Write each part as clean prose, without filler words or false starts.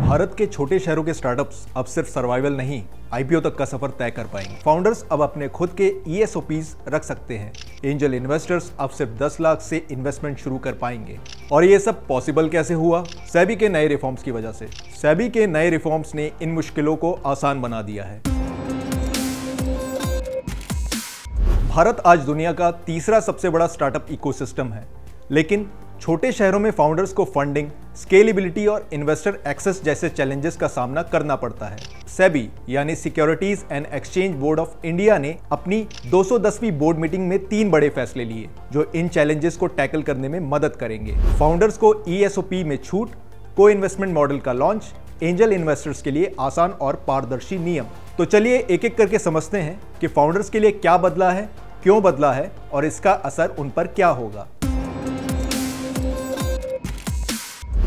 भारत के छोटे शहरों के स्टार्टअप्स अब सिर्फ सर्वाइवल नहीं, आईपीओ तक का सफर तय कर पाएंगे। फाउंडर्स अब अपने खुद के ईएसओपीज रख सकते हैं। एंजल इन्वेस्टर्स अब सिर्फ 10 लाख से इन्वेस्टमेंट शुरू कर पाएंगे। और ये सब पॉसिबल कैसे हुआ? सेबी के नए रिफॉर्म्स की वजह से। सेबी के नए रिफॉर्म्स ने इन मुश्किलों को आसान बना दिया है। भारत आज दुनिया का तीसरा सबसे बड़ा स्टार्टअप इकोसिस्टम है, लेकिन छोटे शहरों में फाउंडर्स को फंडिंग, स्केलेबिलिटी और इन्वेस्टर एक्सेस जैसे चैलेंजेस का सामना करना पड़ता है। सेबी यानी securities and exchange board of India ने अपनी 210वीं बोर्ड मीटिंग में 3 बड़े फैसले लिए जो इन चैलेंजेस को टैकल करने में मदद करेंगे। फाउंडर्स को ईएसओपी में छूट, को इन्वेस्टमेंट मॉडल का लॉन्च, एंजल इन्वेस्टर्स के लिए आसान और पारदर्शी नियम। तो चलिए एक एक करके समझते हैं कि फाउंडर्स के लिए क्या बदला है, क्यों बदला है और इसका असर उन पर क्या होगा।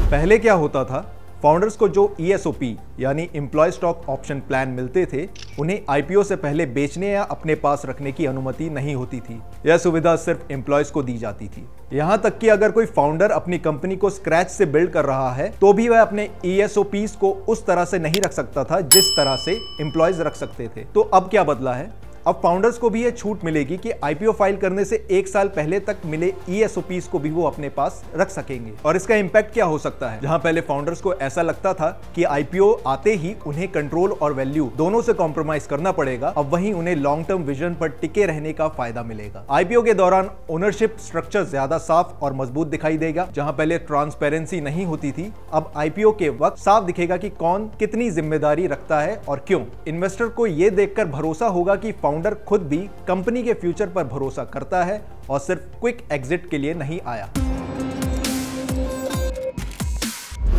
पहले क्या होता था, फाउंडर्स को जो ईएसओपी यानी एम्प्लॉय स्टॉक ऑप्शन प्लान मिलते थे, उन्हें आईपीओ से पहले बेचने या अपने पास रखने की अनुमति नहीं होती थी। यह सुविधा सिर्फ एम्प्लॉयज को दी जाती थी। यहां तक कि अगर कोई फाउंडर अपनी कंपनी को स्क्रैच से बिल्ड कर रहा है तो भी वह अपने ईएसओपीज को उस तरह से नहीं रख सकता था जिस तरह से एम्प्लॉयज रख सकते थे। तो अब क्या बदला है? अब फाउंडर्स को भी यह छूट मिलेगी कि आईपीओ फाइल करने से 1 साल पहले तक मिले ईएसओपीज को भी वो अपने पास रख सकेंगे। और इसका इंपैक्ट क्या हो सकता है? जहां पहले फाउंडर्स को ऐसा लगता था कि आईपीओ आते ही उन्हें कंट्रोल और वैल्यू दोनों से कॉम्प्रोमाइज करना पड़ेगा, अब वहीं उन्हें लॉन्ग टर्म विजन पर टिके रहने का फायदा मिलेगा। आईपीओ के दौरान ओनरशिप स्ट्रक्चर ज्यादा साफ और मजबूत दिखाई देगा। जहां पहले ट्रांसपेरेंसी नहीं होती थी, अब आईपीओ के वक्त साफ दिखेगा कि कौन कितनी जिम्मेदारी रखता है और क्यों। इन्वेस्टर को यह देखकर भरोसा होगा कि फाउंडर खुद भी कंपनी के फ्यूचर पर भरोसा करता है और सिर्फ क्विक एग्जिट के लिए नहीं आया।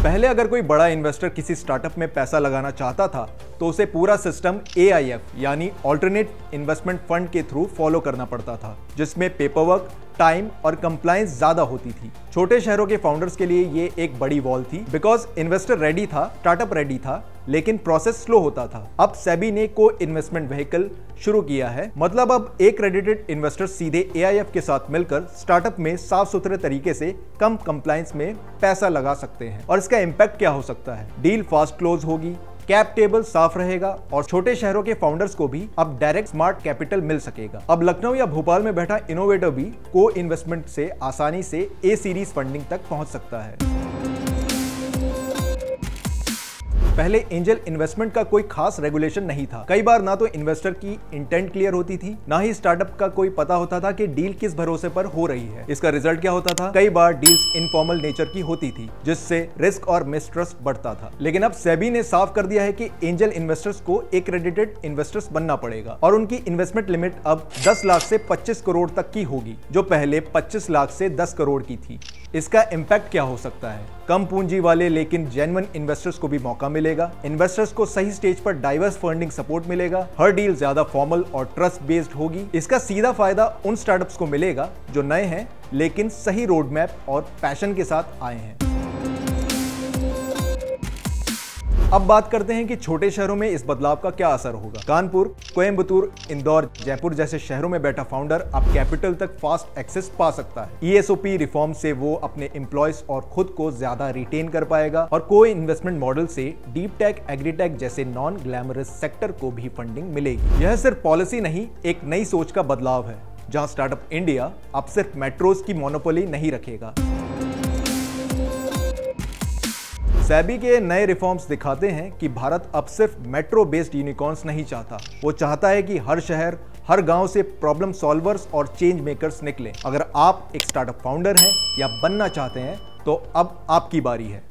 पहले अगर कोई बड़ा इन्वेस्टर किसी स्टार्टअप में पैसा लगाना चाहता था तो उसे पूरा सिस्टम एआईएफ यानी अल्टरनेट इन्वेस्टमेंट फंड के थ्रू फॉलो करना पड़ता था, जिसमें पेपरवर्क, टाइम और कंप्लायंस ज्यादा होती थी। छोटे शहरों के फाउंडर्स के लिए ये एक बड़ी वॉल थी, बिकॉज इन्वेस्टर रेडी था, स्टार्टअप रेडी था, लेकिन प्रोसेस स्लो होता था। अब सेबी ने को इन्वेस्टमेंट व्हीकल शुरू किया है, मतलब अब एक्रेडिटेड इन्वेस्टर सीधे एआईएफ के साथ मिलकर स्टार्टअप में साफ सुथरे तरीके से कम कंप्लायंस में पैसा लगा सकते हैं। और इसका इंपैक्ट क्या हो सकता है? डील फास्ट क्लोज होगी, कैप टेबल साफ रहेगा और छोटे शहरों के फाउंडर्स को भी अब डायरेक्ट स्मार्ट कैपिटल मिल सकेगा। अब लखनऊ या भोपाल में बैठा इनोवेटर भी को इन्वेस्टमेंट से आसानी से ए सीरीज फंडिंग तक पहुंच सकता है। पहले एंजल इन्वेस्टमेंट का कोई खास रेगुलेशन नहीं था। कई बार ना तो इन्वेस्टर की इंटेंट क्लियर होती थी, ना ही स्टार्टअप का कोई पता होता था कि डील किस भरोसे पर हो रही है। इसका रिजल्ट क्या होता था? कई बार डील्स इनफॉर्मल नेचर की होती थी, जिससे रिस्क और मिसट्रस्ट बढ़ता था। लेकिन अब सेबी ने साफ कर दिया है कि एंजल इन्वेस्टर्स को एक्रेडिटेड इन्वेस्टर्स बनना पड़ेगा और उनकी इन्वेस्टमेंट लिमिट अब 10 लाख से 25 करोड़ तक की होगी, जो पहले 25 लाख से 10 करोड़ की थी। इसका इंपैक्ट क्या हो सकता है? कम पूंजी वाले लेकिन जेन्युइन इन्वेस्टर्स को भी मौका मिलेगा। इन्वेस्टर्स को सही स्टेज पर डाइवर्स फंडिंग सपोर्ट मिलेगा। हर डील ज्यादा फॉर्मल और ट्रस्ट बेस्ड होगी। इसका सीधा फायदा उन स्टार्टअप्स को मिलेगा जो नए हैं लेकिन सही रोड मैप और पैशन के साथ आए हैं। अब बात करते हैं कि छोटे शहरों में इस बदलाव का क्या असर होगा। कानपुर, कोयंबटूर, इंदौर, जयपुर जैसे शहरों में बैठा फाउंडर अब कैपिटल तक फास्ट एक्सेस पा सकता है। ईएसओपी रिफॉर्म से वो अपने एम्प्लॉयज और खुद को ज्यादा रिटेन कर पाएगा और को इन्वेस्टमेंट मॉडल से डीप टेक, एग्रीटेक जैसे नॉन ग्लैमरस सेक्टर को भी फंडिंग मिलेगी। यह सिर्फ पॉलिसी नहीं, एक नई सोच का बदलाव है, जहां स्टार्टअप इंडिया अब सिर्फ मेट्रोज की मोनोपोली नहीं रखेगा। सेबी के नए रिफॉर्म्स दिखाते हैं कि भारत अब सिर्फ मेट्रो बेस्ड यूनिकॉर्न्स नहीं चाहता, वो चाहता है कि हर शहर, हर गांव से प्रॉब्लम सॉल्वर्स और चेंज मेकर्स निकलें। अगर आप एक स्टार्टअप फाउंडर हैं या बनना चाहते हैं तो अब आपकी बारी है।